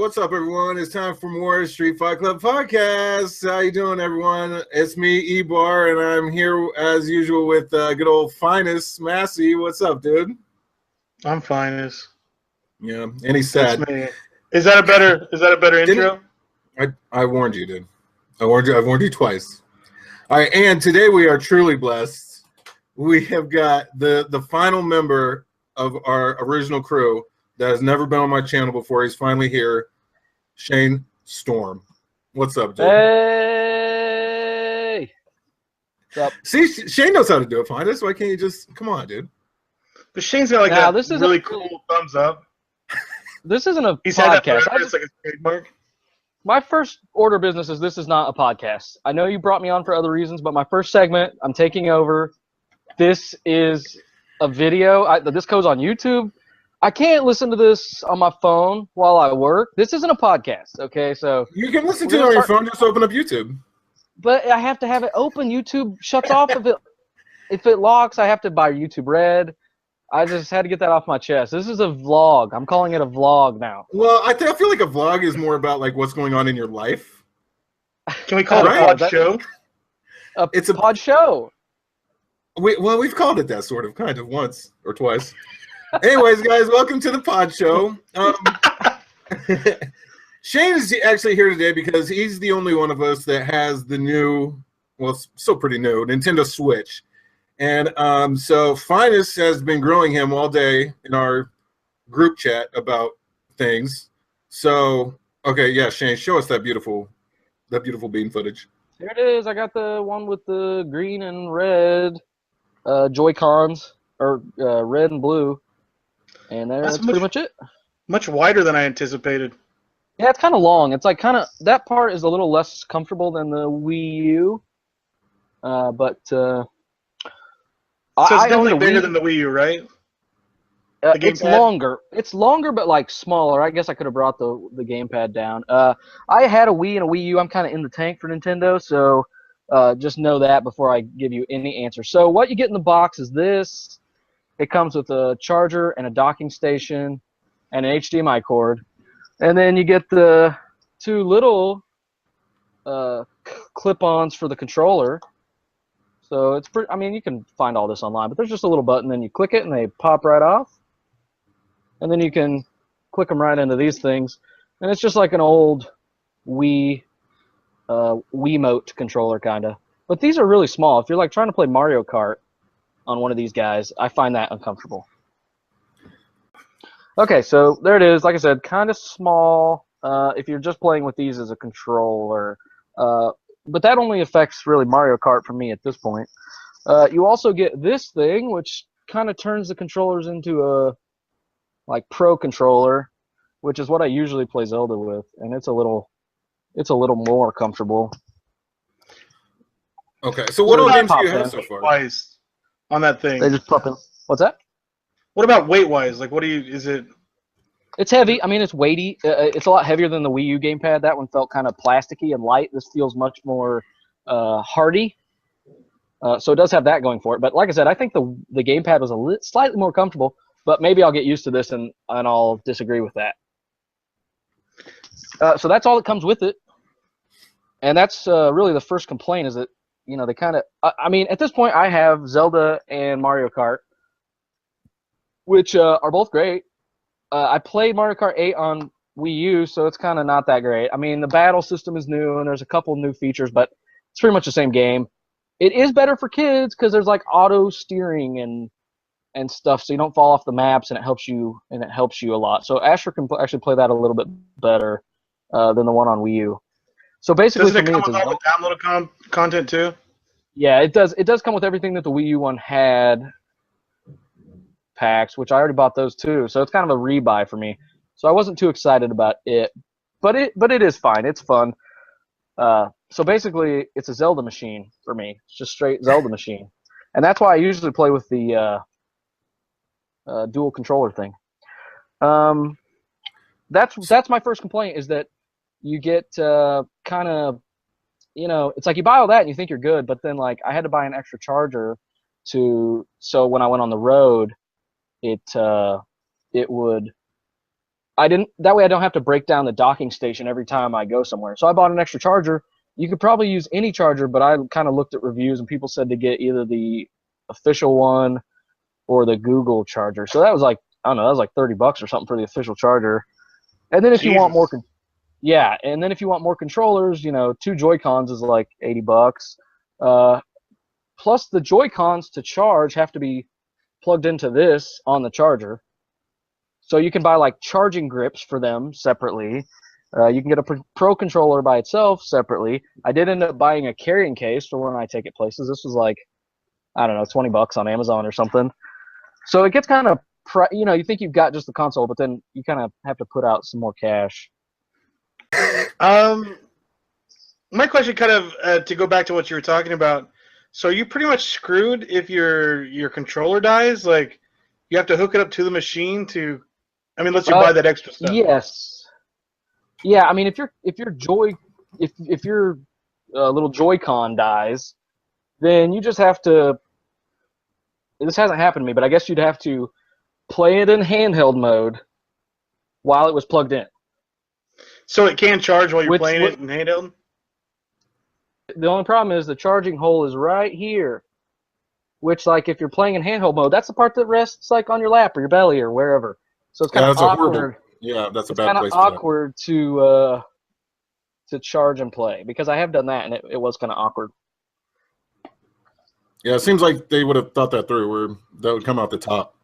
What's up, everyone? It's time for more Street Fight Club podcast. How you doing, everyone? It's me, EBar, and I'm here as usual with good old Finest Massey. What's up, dude? I'm Finest. Yeah, and he's sad. That's me. Is that a better intro? I warned you, dude. I've warned you twice. All right, and today we are truly blessed. We have got the final member of our original crew that has never been on my channel before. He's finally here. Shane Storm. What's up, dude? Hey! What's up? See, Shane knows how to do it, Finest. Why can't you just come on, dude? But Shane's got like this a is really cool thumbs up. This isn't a He's had that podcast. forever. It's like a trademark. My first order of business is this is not a podcast. I know you brought me on for other reasons, but my first segment, I'm taking over. This is a video. This goes on YouTube. I can't listen to this on my phone while I work. This isn't a podcast, okay? So you can listen to it on your phone. Just open up YouTube. But I have to have it open. YouTube shuts off if it locks. I have to buy YouTube Red. I just had to get that off my chest. This is a vlog. I'm calling it a vlog now. Well, I feel like a vlog is more about like what's going on in your life. Can we call it a pod show? It's a pod show. We've called it that sort of, kind of, once or twice. Anyways, guys, welcome to the pod show. Shane is actually here today because he's the only one of us that has the new, well, still pretty new, Nintendo Switch. And so Finest has been grilling him all day in our group chat about things. So, okay, yeah, Shane, show us that beautiful bean footage. Here it is. I got the one with the green and red Joy-Cons, or red and blue. And that's pretty much it. Much wider than I anticipated. Yeah, it's kind of long. It's like that part is a little less comfortable than the Wii U. So it's definitely bigger than the Wii U, right? It's longer. It's longer, but like smaller. I guess I could have brought the gamepad down. I had a Wii and a Wii U. I'm kind of in the tank for Nintendo, so just know that before I give you any answer. So what you get in the box is this. It comes with a charger and a docking station and an HDMI cord. And then you get the two little clip-ons for the controller. So it's pretty, I mean, you can find all this online, but there's just a little button, then you click it and they pop right off. And then you can click them right into these things. And it's just like an old Wiimote controller kind of. But these are really small. If you're like trying to play Mario Kart on one of these guys, I find that uncomfortable. Okay, so there it is. Like I said, kind of small if you're just playing with these as a controller. But that only affects really Mario Kart for me at this point. You also get this thing, which kind of turns the controllers into a like pro controller, which is what I usually play Zelda with, and it's a little more comfortable. Okay, so what other games do you have so far? Wise on that thing. They just pop in. What's that? What about weight-wise? Like, is it? It's heavy. I mean, it's weighty. It's a lot heavier than the Wii U gamepad. That one felt kind of plasticky and light. This feels much more hardy. So it does have that going for it. But like I said, I think the gamepad was slightly more comfortable. But maybe I'll get used to this and I'll disagree with that. So that's all that comes with it. And that's really the first complaint is that, you know, they kind of, I mean, at this point I have Zelda and Mario Kart, which are both great. I played Mario Kart 8 on Wii U, so it's kind of not that great. I mean, the battle system is new, and there's a couple new features, but it's pretty much the same game. It is better for kids because there's like auto steering and stuff, so you don't fall off the maps, and it helps you a lot. So Asher can actually play that a little bit better than the one on Wii U. So basically, does it come with all the download content too? Yeah, it does. It does come with everything that the Wii U one had. Packs, which I already bought those too, so it's kind of a rebuy for me. So I wasn't too excited about it, but it is fine. It's fun. So basically, it's a Zelda machine for me. It's just straight Zelda machine, and that's why I usually play with the dual controller thing. That's my first complaint is that you get kind of, you know, it's like you buy all that and you think you're good, but then like I had to buy an extra charger so when I went on the road, it would That way I don't have to break down the docking station every time I go somewhere. So I bought an extra charger. You could probably use any charger, but I kind of looked at reviews and people said to get either the official one or the Google charger. So that was like, I don't know, that was like $30 or something for the official charger. And then if you want more, and then if you want more controllers, 2 Joy-Cons is like $80. Plus the Joy-Cons to charge have to be plugged into this on the charger. So you can buy like charging grips for them separately. You can get a Pro controller by itself separately. I did end up buying a carrying case for when I take it places. This was like, I don't know, $20 on Amazon or something. So it gets kind of, you think you've got just the console, but then you kind of have to put out some more cash. My question kind of, to go back to what you were talking about, so are you pretty much screwed if your controller dies? Like, you have to hook it up to the machine to, unless you buy that extra stuff. Yes. Yeah, if your little Joy-Con dies, then you just have to, this hasn't happened to me, but I guess you'd have to play it in handheld mode while it was plugged in. So it can charge while you're playing it in handheld? The only problem is the charging hole is right here, which, like, if you're playing in handheld mode, that's the part that rests, like, on your lap or your belly or wherever. So it's kind of awkward. That's a bad place. It's kind of awkward to charge and play, because I have done that, and it was kind of awkward. Yeah, it seems like they would have thought that through, where that would come out the top.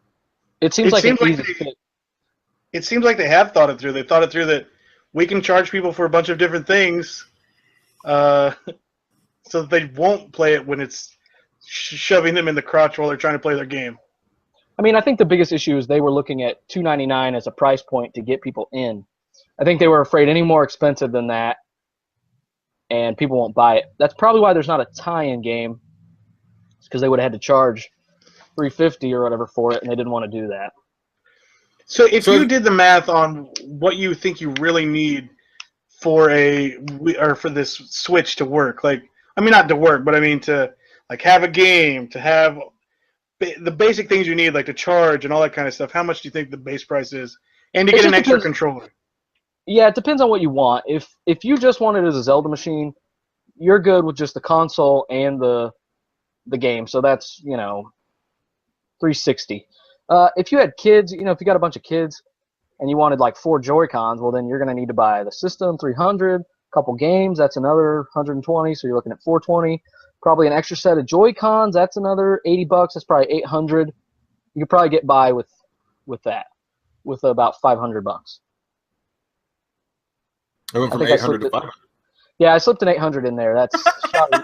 It seems like it seems like they have thought it through. They thought it through that we can charge people for a bunch of different things, so that they won't play it when it's shoving them in the crotch while they're trying to play their game. I think the biggest issue is they were looking at $299 as a price point to get people in. I think they were afraid any more expensive than that, and people won't buy it. That's probably why there's not a tie-in game, because they would have had to charge $350 or whatever for it, and they didn't want to do that. So if you did the math on what you think you really need for this Switch to work, not to work, but to have a game, to have the basic things you need, like to charge and all that kind of stuff, how much do you think the base price is? And to get an extra controller? Yeah, it depends on what you want. If you just want it as a Zelda machine, you're good with just the console and the game. So that's, $360. If you had kids, if you got a bunch of kids and you wanted like 4 Joy-Cons, well, then you're going to need to buy the system, $300, a couple games, that's another $120, so you're looking at $420. Probably an extra set of Joy-Cons, that's another $80, that's probably $800. You could probably get by with that, with about $500. I went from 800 to 500. Yeah, I slipped an 800 in there. That's shoddy.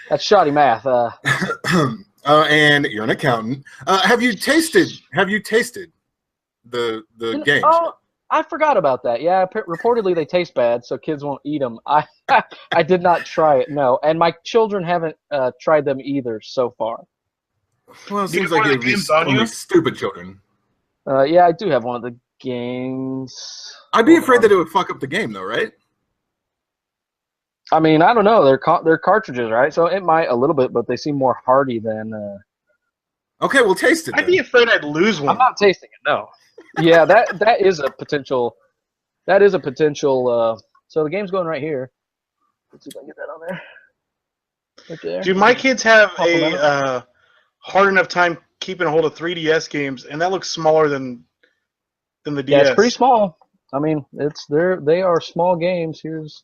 That's shoddy math. And you're an accountant. Have you tasted the games? Oh, I forgot about that. Yeah, reportedly they taste bad, so kids won't eat them. I did not try it, no. And my children haven't tried them either so far. Well, it seems like it would be only stupid children. Yeah, I do have one of the games. I'd be afraid that it would fuck up the game, though, right? I don't know. They're cartridges, right? So it might a little bit, but they seem more hardy than. Okay, we'll taste it. I'd be afraid I'd lose one. I'm not tasting it. No. Yeah, that is a potential. That is a potential. So the game's going right here. Let's see if I can get that on there. Right there. Do my kids have a hard enough time keeping a hold of 3DS games, and that looks smaller than the DS? Yeah, it's pretty small. They are small games. Here's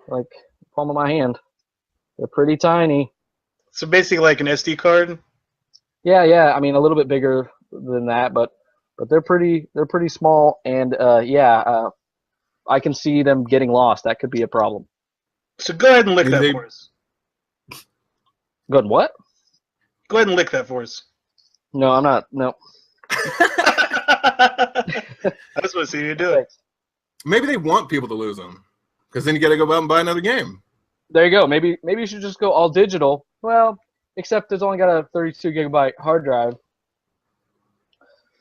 like the palm of my hand. They're pretty tiny. So basically like an SD card? Yeah. A little bit bigger than that, but they're pretty small, and I can see them getting lost. That could be a problem. So go ahead and lick that for us. Go ahead and what? Go ahead and lick that for us. No, I'm not. No. I just want to see you do it. Maybe they want people to lose them, because then you got to go out and buy another game. There you go. Maybe you should just go all digital. Well, except it's only got a 32 gigabyte hard drive.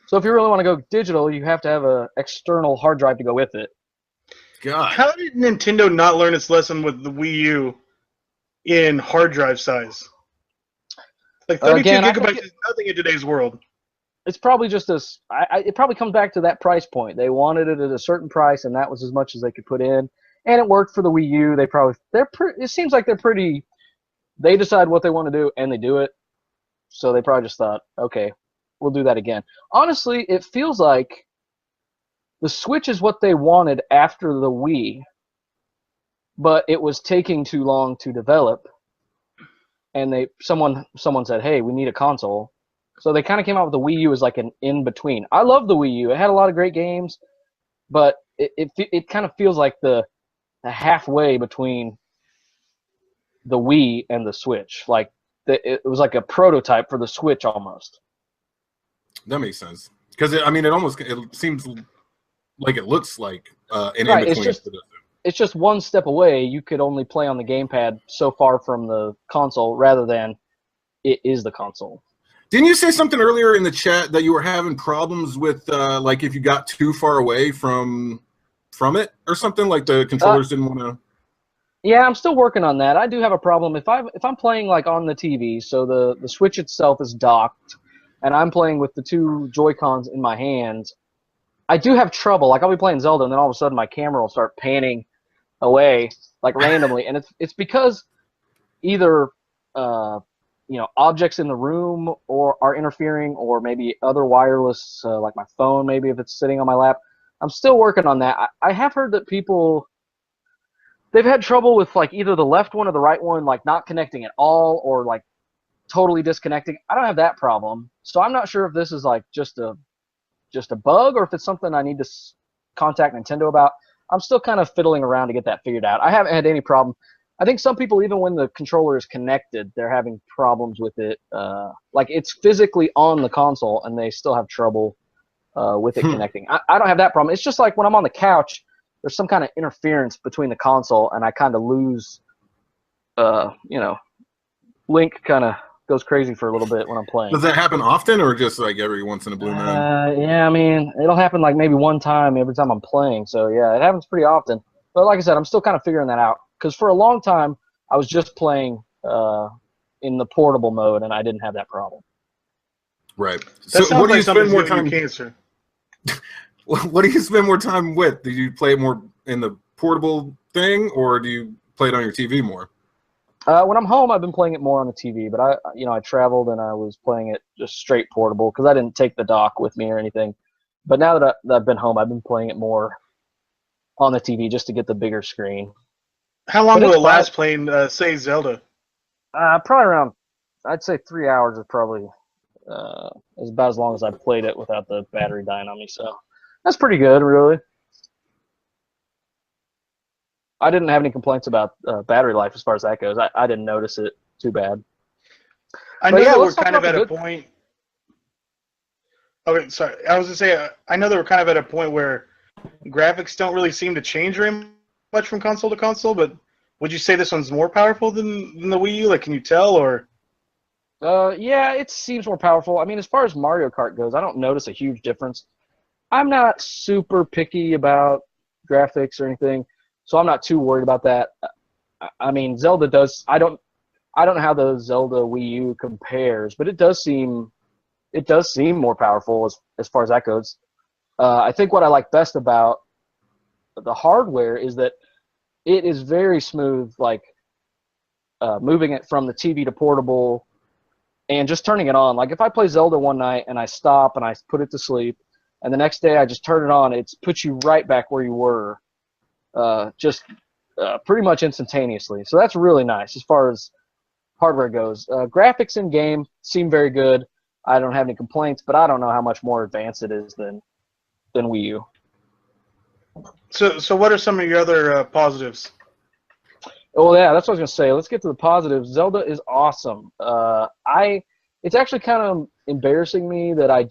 So if you really want to go digital, you have to have an external hard drive to go with it. God. How did Nintendo not learn its lesson with the Wii U in hard drive size? Like 32 gigabytes is nothing in today's world. it's probably just this. It probably comes back to that price point. They wanted it at a certain price, and that was as much as they could put in, and it worked for the Wii U. It seems like they're pretty. They decide what they want to do, and they do it. So they probably just thought, okay, we'll do that again. Honestly, it feels like the Switch is what they wanted after the Wii, but it was taking too long to develop. And someone said, hey, we need a console. So they kind of came out with the Wii U as like an in-between. I love the Wii U. It had a lot of great games, but it kind of feels like the halfway between the Wii and the Switch. Like it was like a prototype for the Switch almost. That makes sense. Because, it seems like it looks like an in-between. It's just one step away. You could only play on the gamepad so far from the console rather than it is the console. Didn't you say something earlier in the chat that you were having problems with, like, if you got too far away from it or something? Like the controllers didn't want to. Yeah, I'm still working on that. I do have a problem if I'm playing like on the TV, so the Switch itself is docked, and I'm playing with the two Joy-Cons in my hands. I do have trouble. Like I'll be playing Zelda, and then all of a sudden my camera will start panning away like randomly, and it's because either objects in the room or are interfering, or maybe other wireless, like my phone, maybe if it's sitting on my lap. I'm still working on that. I have heard that they've had trouble with like either the left one or the right one, like not connecting at all or like totally disconnecting. I don't have that problem, so I'm not sure if this is like just a bug or if it's something I need to contact Nintendo about. I'm still kind of fiddling around to get that figured out. I haven't had any problem. I think some people, even when the controller is connected, they're having problems with it. Like it's physically on the console, and they still have trouble with it connecting. I don't have that problem. It's just like when I'm on the couch, there's some kind of interference between the console, and I kind of lose, Link kind of goes crazy for a little bit when I'm playing. Does that happen often, or just like every once in a blue moon? Yeah, I mean, it'll happen like maybe one time every time I'm playing. So yeah, it happens pretty often. But like I said, I'm still kind of figuring that out. Because for a long time, I was just playing in the portable mode, and I didn't have that problem. Right. That so what do you spend more time? Cancer. What do you spend more time with? Do you play more in the portable thing, or do you play it on your TV more? When I'm home, I've been playing it more on the TV. But I traveled and I was playing it just straight portable because I didn't take the dock with me or anything. But now that I've been home, I've been playing it more on the TV just to get the bigger screen. How long will it last playing, say, Zelda? Probably around, I'd say 3 hours is probably is about as long as I've played it without the battery dying on me. So that's pretty good, really. I didn't have any complaints about battery life as far as that goes. I didn't notice it too bad. I know that we're kind of at a point. Okay, sorry. I was going to say, I know that we're kind of at a point where graphics don't really seem to change very much from console to console, but would you say this one's more powerful than the Wii U? Like, can you tell, or? Yeah, it seems more powerful. I mean, as far as Mario Kart goes, I don't notice a huge difference. I'm not super picky about graphics or anything, so I'm not too worried about that. I mean, Zelda does. I don't know how the Zelda Wii U compares, but it does seem more powerful as far as that goes. I think what I like best about the hardware is that it is very smooth, like moving it from the TV to portable and just turning it on. Like if I play Zelda one night and I stop and I put it to sleep, and the next day I just turn it on, it puts you right back where you were, pretty much instantaneously. So that's really nice as far as hardware goes. Graphics in game seem very good. I don't have any complaints, but I don't know how much more advanced it is than Wii U. So what are some of your other positives? Oh yeah, that's what I was gonna say. Let's get to the positives. Zelda is awesome. It's actually kind of embarrassing me that I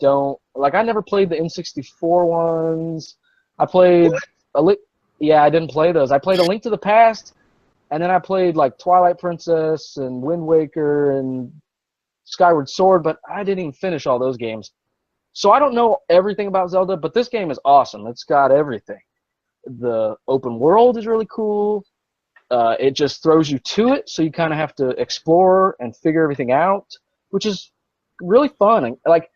never played the N64 ones. I played I didn't play those. I played A Link to the Past, and then I played like Twilight Princess and Wind Waker and Skyward Sword, but I didn't even finish all those games. So I don't know everything about Zelda, but this game is awesome. It's got everything. The open world is really cool. It just throws you to it, so you kind of have to explore and figure everything out, which is really fun. And like,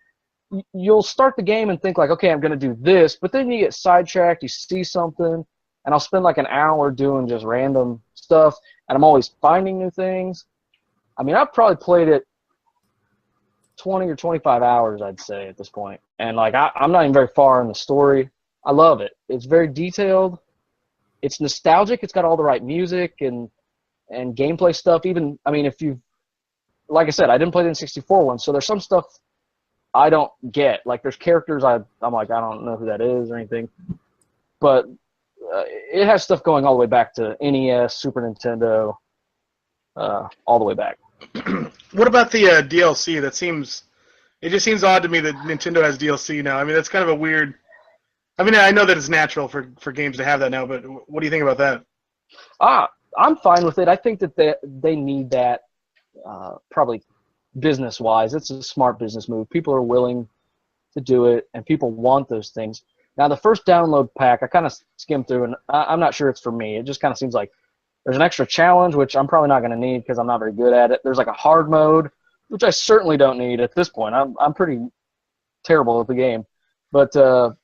you'll start the game and think like, okay, I'm going to do this, but then you get sidetracked, you see something, and I'll spend like an hour doing just random stuff, and I'm always finding new things. I mean, I've probably played it 20 or 25 hours, I'd say, at this point. And like, I'm not even very far in the story. I love it. It's very detailed. It's nostalgic. It's got all the right music and gameplay stuff. Even, I mean, if you, like I said, I didn't play the N64 one, so there's some stuff I don't get. Like, there's characters I'm like, I don't know who that is or anything. But it has stuff going all the way back to NES, Super Nintendo, all the way back. What about the DLC? It just seems odd to me that Nintendo has DLC now. I mean, that's kind of a weird. I mean, I know that it's natural for games to have that now, but what do you think about that? I'm fine with it. I think that they need that, probably business-wise. It's a smart business move. People are willing to do it, and people want those things. Now, the first download pack, I kind of skimmed through, and I'm not sure it's for me. It just kind of seems like there's an extra challenge, which I'm probably not going to need because I'm not very good at it. There's like a hard mode, which I certainly don't need at this point. I'm pretty terrible at the game. But the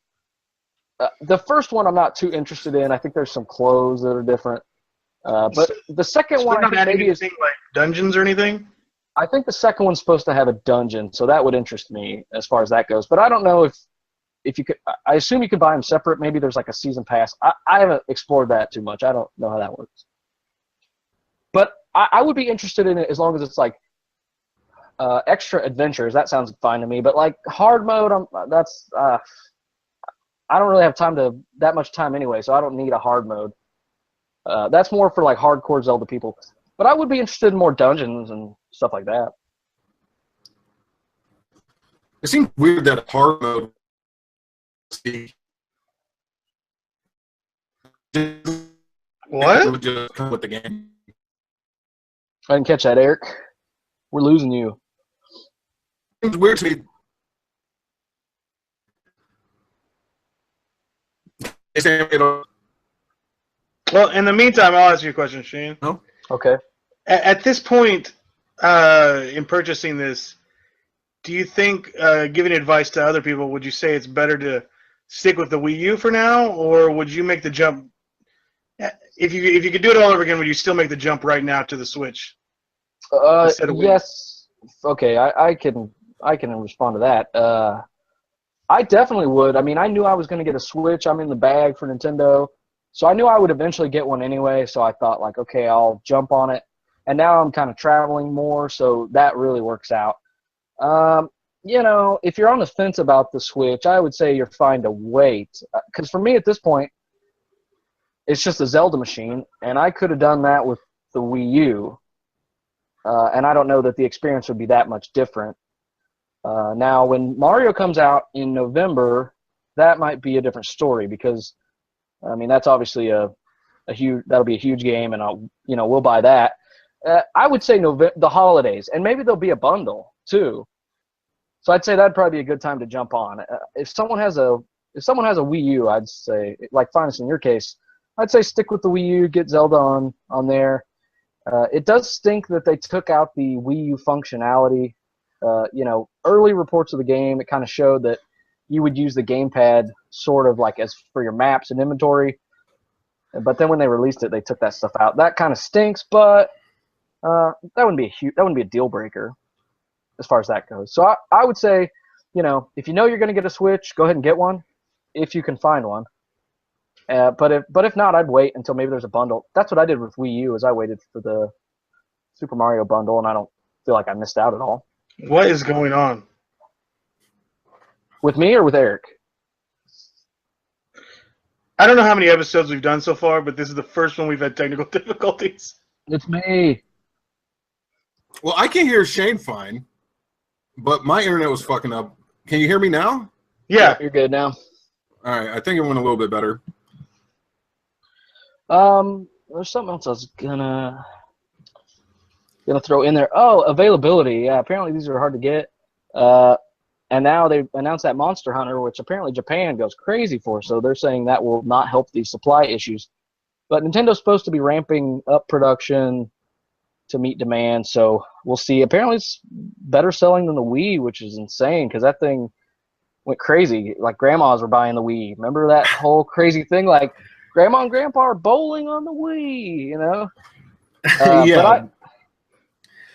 first one I'm not too interested in. I think there's some clothes that are different. But the second one, I think maybe is like dungeons or anything. I think the second one's supposed to have a dungeon, so that would interest me as far as that goes. But I don't know if you could. I assume you could buy them separate. Maybe there's like a season pass. I haven't explored that too much. I don't know how that works. But I would be interested in it as long as it's like extra adventures. That sounds fine to me. But like hard mode, I don't really have that much time anyway, so I don't need a hard mode. That's more for like hardcore Zelda people. But I would be interested in more dungeons and stuff like that. It seems weird that hard mode. What? Would just come with the game. I didn't catch that, Eric. We're losing you. It's weird to me. Well, in the meantime, I'll ask you a question, Shane. Oh, okay. At this point, in purchasing this, do you think, giving advice to other people, would you say it's better to stick with the Wii U for now, or would you make the jump? If you could do it all over again, would you still make the jump right now to the Switch? Yes. Okay, I can respond to that. I definitely would. I mean, I knew I was going to get a Switch. I'm in the bag for Nintendo. So I knew I would eventually get one anyway, so I thought, like, okay, I'll jump on it. And now I'm kind of traveling more, so that really works out. You know, if you're on the fence about the Switch, I would say you're fine to wait. Because for me at this point, it's just a Zelda machine, and I could have done that with the Wii U. And I don't know that the experience would be that much different. Now, when Mario comes out in November, that might be a different story because, I mean, that's obviously that'll be a huge game, and we'll buy that. I would say the holidays, and maybe there'll be a bundle too. So I'd say that'd probably be a good time to jump on. If someone has a Wii U, I'd say, like Finest in your case, I'd say stick with the Wii U, get Zelda on there. It does stink that they took out the Wii U functionality. Early reports of the game, it kind of showed that you would use the gamepad sort of like as for your maps and inventory. But then when they released it, they took that stuff out. That kind of stinks, but that wouldn't be a deal breaker as far as that goes. So I would say, if you know you're going to get a Switch, go ahead and get one if you can find one. But if not, I'd wait until maybe there's a bundle. That's what I did with Wii U, is I waited for the Super Mario bundle, and I don't feel like I missed out at all. What is going on? With me or with Eric? I don't know how many episodes we've done so far, but this is the first one we've had technical difficulties. It's me. Well, I can hear Shane fine, but my internet was fucking up. Can you hear me now? Yeah. You're good now. All right, I think it went a little bit better. There's something else I was gonna throw in there. Oh, availability. Yeah, apparently these are hard to get. And now they announced that Monster Hunter, which apparently Japan goes crazy for, so they're saying that will not help the supply issues. But Nintendo's supposed to be ramping up production to meet demand, so we'll see. Apparently it's better selling than the Wii, which is insane, because that thing, went crazy. Like grandmas were buying the Wii. Remember that whole crazy thing? Like grandma and grandpa are bowling on the Wii, you know? Yeah. But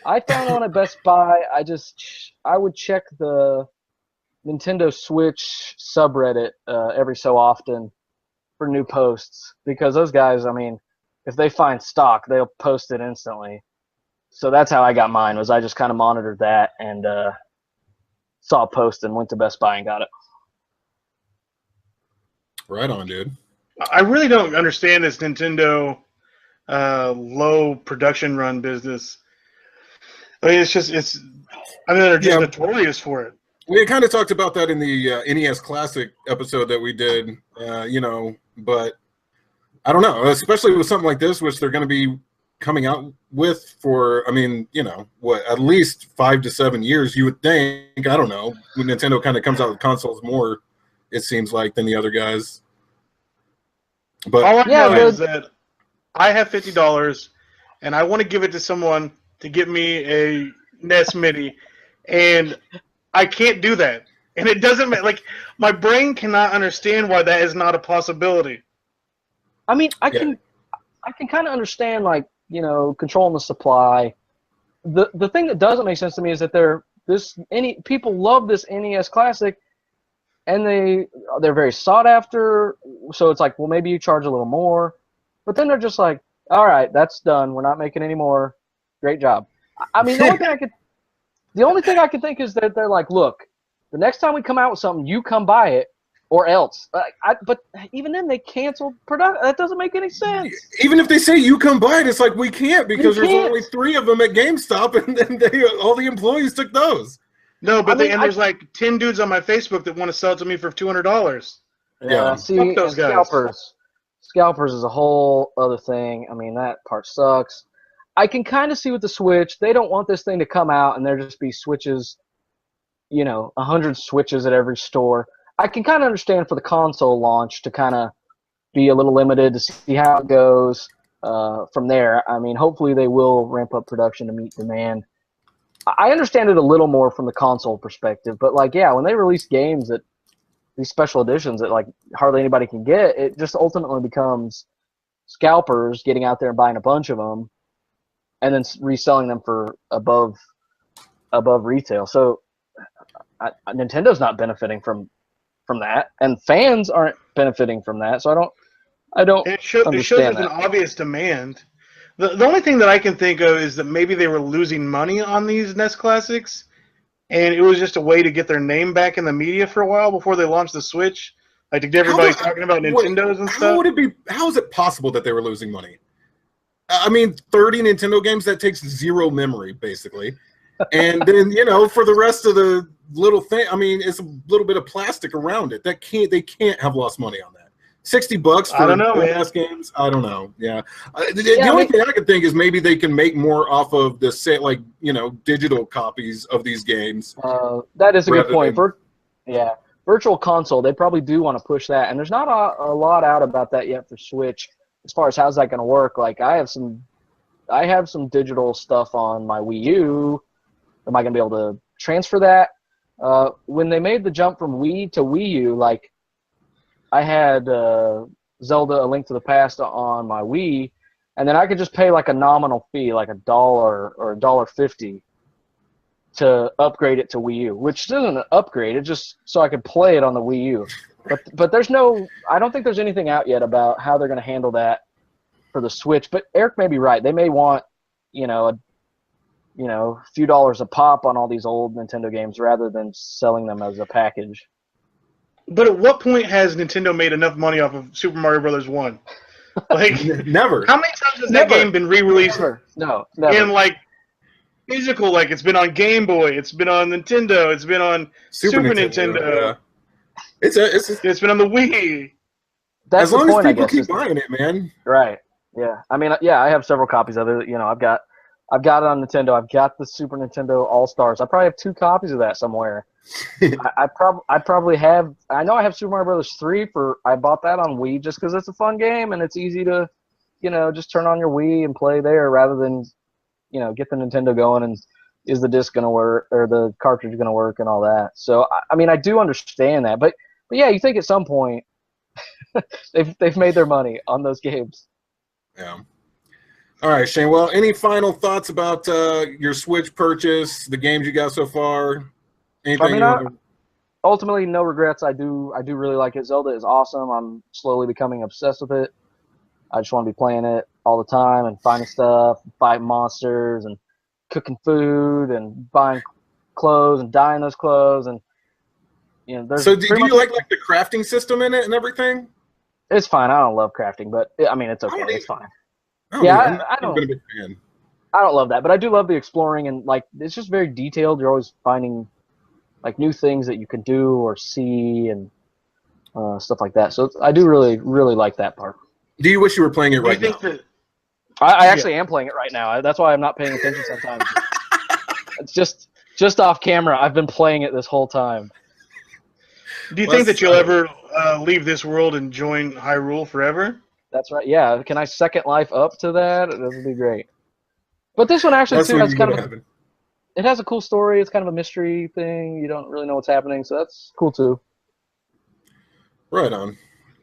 I found one at Best Buy. I would check the Nintendo Switch subreddit every so often for new posts, because those guys, I mean, if they find stock, they'll post it instantly. So that's how I got mine. Was I just kind of monitored that and saw a post and went to Best Buy and got it. Right on, dude. I really don't understand this Nintendo low production run business. I mean, they're just notorious for it. We kind of talked about that in the NES Classic episode that we did, but I don't know, especially with something like this, which they're going to be coming out with for, I mean, at least 5 to 7 years, you would think. I don't know. When Nintendo kind of comes out with consoles more, it seems like, than the other guys. But all I know is that I have $50 and I want to give it to someone to get me a NES Mini, and I can't do that. And it doesn't like my brain cannot understand why that is not a possibility. I mean, I can kind of understand, like, controlling the supply. The thing that doesn't make sense to me is that people love this NES Classic, and they're very sought after. So it's like, well, maybe you charge a little more, but then they're just like, all right, that's done. We're not making any more. Great job. I mean, the only thing I can think is that they're like, look, the next time we come out with something, you come buy it, or else. But even then, they canceled production. That doesn't make any sense. Even if they say you come buy it, it's like, we can't, because there's only 3 of them at GameStop, and then all the employees took those. No, but there's like 10 dudes on my Facebook that want to sell it to me for $200. Yeah, see, fuck those guys. Scalpers is a whole other thing. I mean, that part sucks. I can kind of see with the Switch, they don't want this thing to come out and there just be Switches, 100 Switches at every store. I can kind of understand for the console launch to kind of be a little limited to see how it goes from there. I mean, hopefully they will ramp up production to meet demand. I understand it a little more from the console perspective, but when they release games that these special editions that like hardly anybody can get, it just ultimately becomes scalpers getting out there and buying a bunch of them and then reselling them for above retail. So Nintendo's not benefiting from that, and fans aren't benefiting from that. So I don't it shows there's an obvious demand. The only thing that I can think of is that maybe they were losing money on these NES Classics, and it was just a way to get their name back in the media for a while before they launched the Switch. Like to get everybody talking about Nintendos and stuff. How is it possible that they were losing money? I mean, 30 Nintendo games, that takes 0 memory, basically. And then, for the rest of the little thing, I mean, it's a little bit of plastic around it. They can't have lost money on that. $60 for I don't know, NES games? I don't know. Yeah. The only thing I could think is maybe they can make more off of the digital copies of these games. That is a good point. Virtual console, they probably do want to push that, and there's not a lot out about that yet for Switch. As far as how's that going to work, like I have some digital stuff on my Wii U. Am I going to be able to transfer that? When they made the jump from Wii to Wii U, like I had Zelda: A Link to the Past on my Wii, and then I could just pay like a nominal fee, like $1 or $1.50, to upgrade it to Wii U, which isn't an upgrade. It's just so I could play it on the Wii U. But I don't think there's anything out yet about how they're going to handle that for the Switch. But Eric may be right. They may want, a few dollars a pop on all these old Nintendo games rather than selling them as a package. But at what point has Nintendo made enough money off of Super Mario Brothers 1? Like never. How many times has that game been re-released? Never. And like physical, like it's been on Game Boy, it's been on Nintendo, it's been on Super Nintendo. Yeah. It's been on the Wii. That's as long point, as people keep buying it, man. Right. Yeah. I mean, I have several copies of it. I've got it on Nintendo. I've got the Super Nintendo All Stars. I probably have 2 copies of that somewhere. I probably have. I know I have Super Mario Brothers 3 I bought that on Wii just because it's a fun game and it's easy to, just turn on your Wii and play there rather than, get the Nintendo going and is the disc going to work or the cartridge going to work and all that. So I mean, I do understand that, but yeah, you think at some point they've made their money on those games. Yeah. All right, Shane. Well, any final thoughts about your Switch purchase, the games you got so far? Anything? I mean, ultimately, no regrets. I do really like it. Zelda is awesome. I'm slowly becoming obsessed with it. I just want to be playing it all the time and finding stuff, fighting monsters, and cooking food, and buying clothes and dyeing those clothes, and there's. So, do you like the crafting system in it and everything? It's fine. I don't love crafting, but I mean, it's okay. It's fine. I don't been a big fan. I don't love that, but I do love the exploring, and like it's just very detailed. You're always finding like new things that you can do or see and stuff like that. So I do really, really like that part. Do you wish you were playing it right now? I actually am playing it right now. That's why I'm not paying attention sometimes. It's just off camera. I've been playing it this whole time. Do you think that you'll ever leave this world and join Hyrule forever? That's right. Yeah. Can I second life up to that? That would be great. But this one actually too has kind of it has a cool story. It's kind of a mystery thing. You don't really know what's happening, so that's cool too. Right on.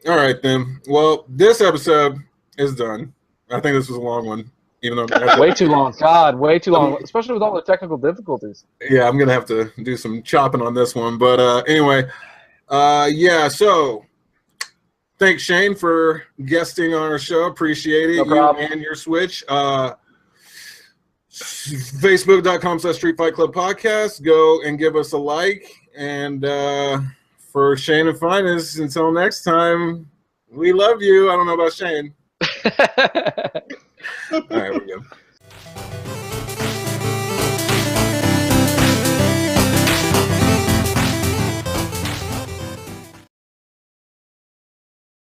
All right then. Well, this episode is done. I think this was a long one, even though way too long. God, way too long, especially with all the technical difficulties. Yeah, I'm gonna have to do some chopping on this one. But anyway, yeah. So thanks, Shane, for guesting on our show. Appreciate it. No problem. You and your Switch. Facebook.com/Street Fight Club Podcast. Go and give us a like. And for Shane and Finest, until next time, we love you. I don't know about Shane. All right, we're good.